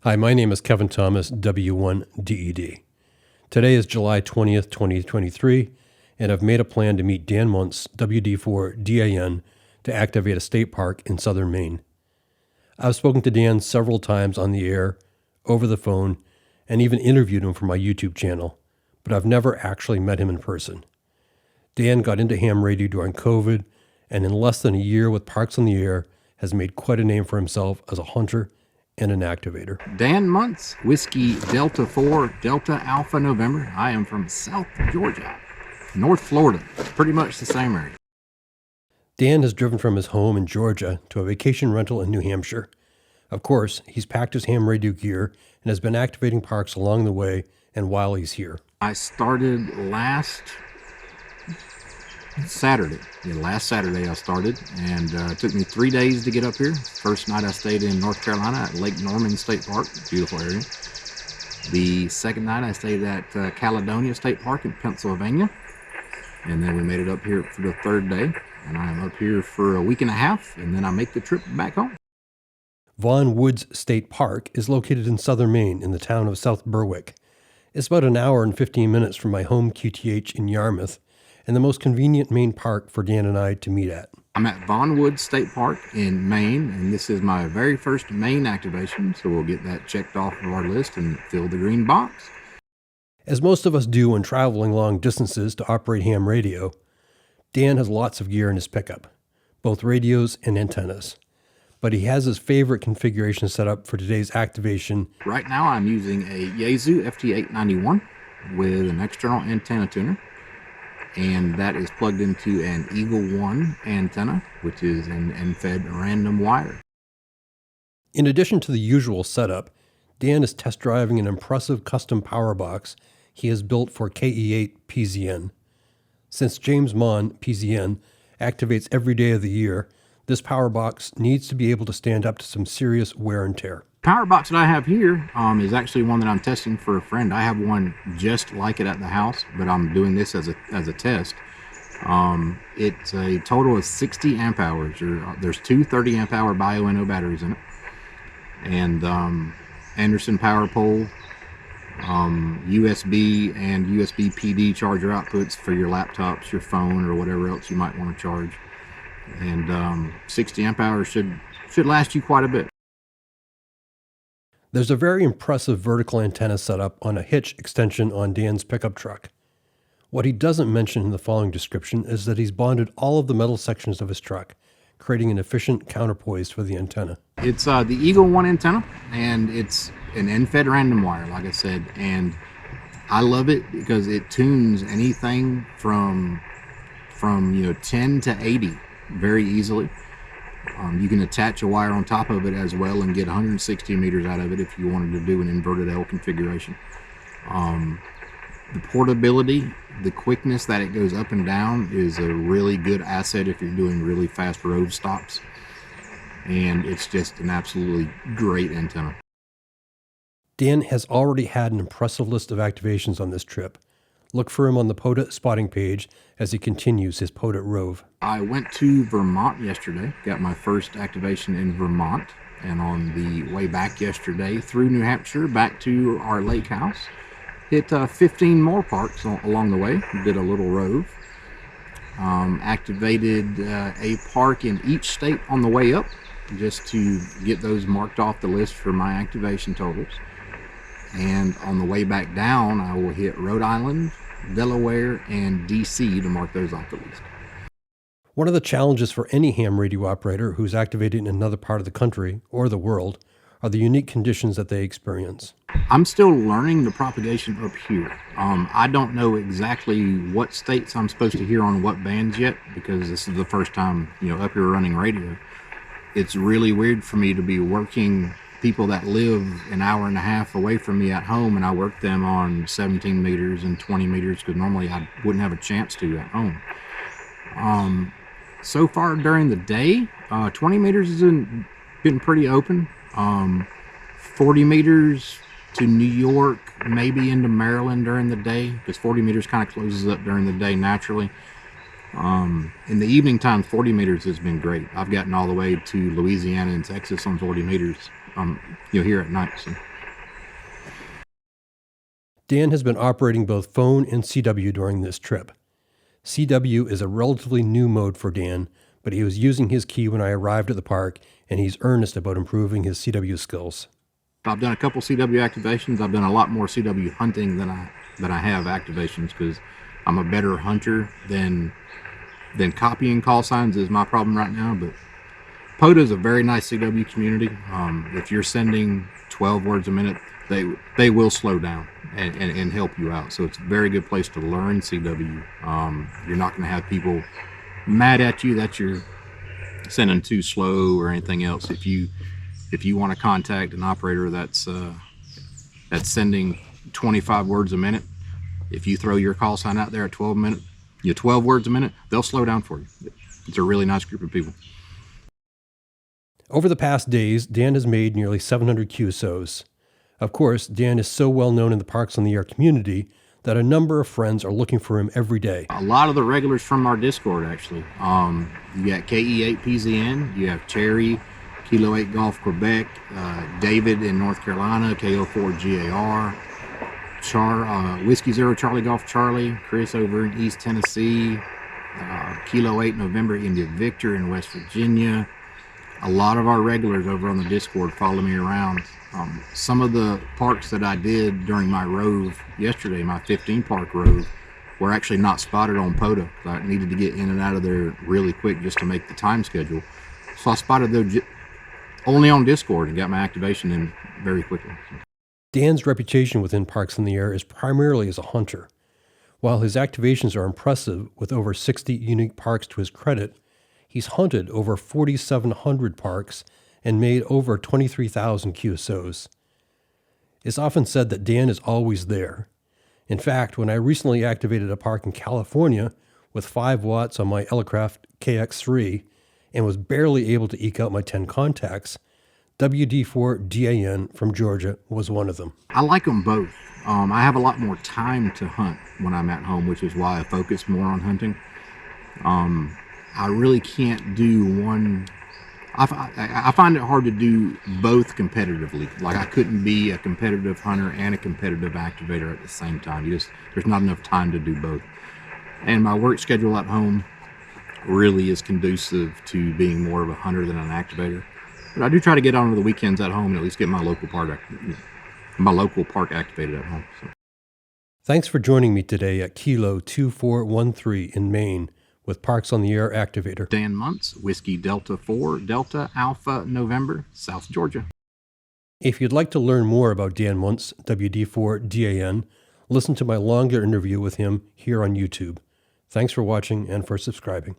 Hi, my name is K.Thomas, W1DED. Today is July 20th, 2023, and I've made a plan to meet Dan Muntz WD4DAN to activate a state park in southern Maine. I've spoken to Dan several times on the air, over the phone, and even interviewed him for my YouTube channel, but I've never actually met him in person. Dan got into ham radio during COVID, and in less than a year with Parks on the Air, has made quite a name for himself as a hunter and an activator. Dan Muntz, Whiskey Delta 4, Delta Alpha November. I am from South Georgia, North Florida, pretty much the same area. Dan has driven from his home in Georgia to a vacation rental in New Hampshire. Of course, he's packed his ham radio gear and has been activating parks along the way and while he's here. I started last Saturday. Last Saturday I started, and it took me 3 days to get up here. First night I stayed in North Carolina at Lake Norman State Park, beautiful area. The second night I stayed at Caledonia State Park in Pennsylvania, and then we made it up here for the third day, and I'm up here for a week and a half, and then I make the trip back home. Vaughn Woods State Park is located in southern Maine in the town of South Berwick. It's about an hour and 15 minutes from my home QTH in Yarmouth, and the most convenient Maine park for Dan and I to meet at. I'm at Vaughn Woods State Park in Maine, and this is my very first Maine activation, so we'll get that checked off of our list and fill the green box. As most of us do when traveling long distances to operate ham radio, Dan has lots of gear in his pickup, both radios and antennas. But he has his favorite configuration set up for today's activation. Right now I'm using a Yaesu FT891 with an external antenna tuner, and that is plugged into an Eagle One antenna, which is an end-fed random wire. In addition to the usual setup, Dan is test driving an impressive custom power box he has built for KE8 PZN. Since James Mon PZN activates every day of the year, this power box needs to be able to stand up to some serious wear and tear. Power box that I have here is actually one that I'm testing for a friend. I have one just like it at the house, but I'm doing this as a test. It's a total of 60 amp hours. There's two 30 amp hour Bio-NO batteries in it, and Anderson power pole, USB and USB PD charger outputs for your laptops, your phone, or whatever else you might want to charge. And 60 amp hours should last you quite a bit. There's a very impressive vertical antenna setup on a hitch extension on Dan's pickup truck. What he doesn't mention in the following description is that he's bonded all of the metal sections of his truck, creating an efficient counterpoise for the antenna. It's the Eagle One antenna, and it's an end-fed random wire, like I said, and I love it because it tunes anything from 10 to 80 very easily. You can attach a wire on top of it as well and get 160 meters out of it if you wanted to do an inverted L configuration. The portability, the quickness that it goes up and down is a really good asset if you're doing really fast Rove stops. And it's just an absolutely great antenna. Dan has already had an impressive list of activations on this trip. Look for him on the POTA spotting page as he continues his POTA Rove. I went to Vermont yesterday, got my first activation in Vermont, and on the way back yesterday through New Hampshire back to our lake house, hit 15 more parks along the way, did a little Rove. Activated a park in each state on the way up, just to get those marked off the list for my activation totals. And on the way back down, I will hit Rhode Island, Delaware, and D.C. to mark those off the list. One of the challenges for any ham radio operator who's activated in another part of the country or the world are the unique conditions that they experience. I'm still learning the propagation up here. I don't know exactly what states I'm supposed to hear on what bands yet, because this is the first time, up here running radio. It's really weird for me to be working people that live an hour and a half away from me at home, and I work them on 17 meters and 20 meters because normally I wouldn't have a chance to at home. So far during the day, 20 meters has been pretty open. 40 meters to New York, maybe into Maryland during the day, because 40 meters kind of closes up during the day naturally. In the evening time, 40 meters has been great. I've gotten all the way to Louisiana and Texas on 40 meters, here at night. So Dan has been operating both phone and CW during this trip. CW is a relatively new mode for Dan, but he was using his key when I arrived at the park, and he's earnest about improving his CW skills. I've done a couple CW activations. I've done a lot more CW hunting than I have activations, because I'm a better hunter than copying call signs is my problem right now. But POTA is a very nice CW community. If you're sending 12 words a minute, they will slow down and help you out. So it's a very good place to learn CW. You're not going to have people mad at you that you're sending too slow or anything else. If you want to contact an operator that's sending 25 words a minute, if you throw your call sign out there at 12 words a minute, they'll slow down for you. It's a really nice group of people. Over the past days, Dan has made nearly 700 QSOs. Of course, Dan is so well known in the Parks on the Air community that a number of friends are looking for him every day. A lot of the regulars from our Discord, actually. You got KE8PZN, you have Cherry, Kilo 8 Golf Quebec, David in North Carolina, KO4GAR, Whiskey Zero Charlie Golf Charlie, Chris over in East Tennessee, Kilo 8 November India Victor in West Virginia. A lot of our regulars over on the Discord follow me around. Some of the parks that I did during my Rove yesterday, my 15 park Rove, were actually not spotted on POTA. I needed to get in and out of there really quick just to make the time schedule. So I spotted those only on Discord and got my activation in very quickly. Dan's reputation within Parks on the Air is primarily as a hunter. While his activations are impressive, with over 60 unique parks to his credit, he's hunted over 4,700 parks and made over 23,000 QSOs. It's often said that Dan is always there. In fact, when I recently activated a park in California with 5 watts on my Elecraft KX3 and was barely able to eke out my 10 contacts, WD4DAN from Georgia was one of them. I like them both. I have a lot more time to hunt when I'm at home, which is why I focus more on hunting. I really can't do one. I find it hard to do both competitively. Like, I couldn't be a competitive hunter and a competitive activator at the same time. There's not enough time to do both. And my work schedule at home really is conducive to being more of a hunter than an activator. But I do try to get on the weekends at home and at least get my local park activated at home. So. Thanks for joining me today at Kilo 2413 in Maine with Parks on the Air activator Dan Muntz, Whiskey Delta 4 Delta Alpha November, South Georgia. If you'd like to learn more about Dan Muntz, WD4DAN, listen to my longer interview with him here on YouTube. Thanks for watching and for subscribing.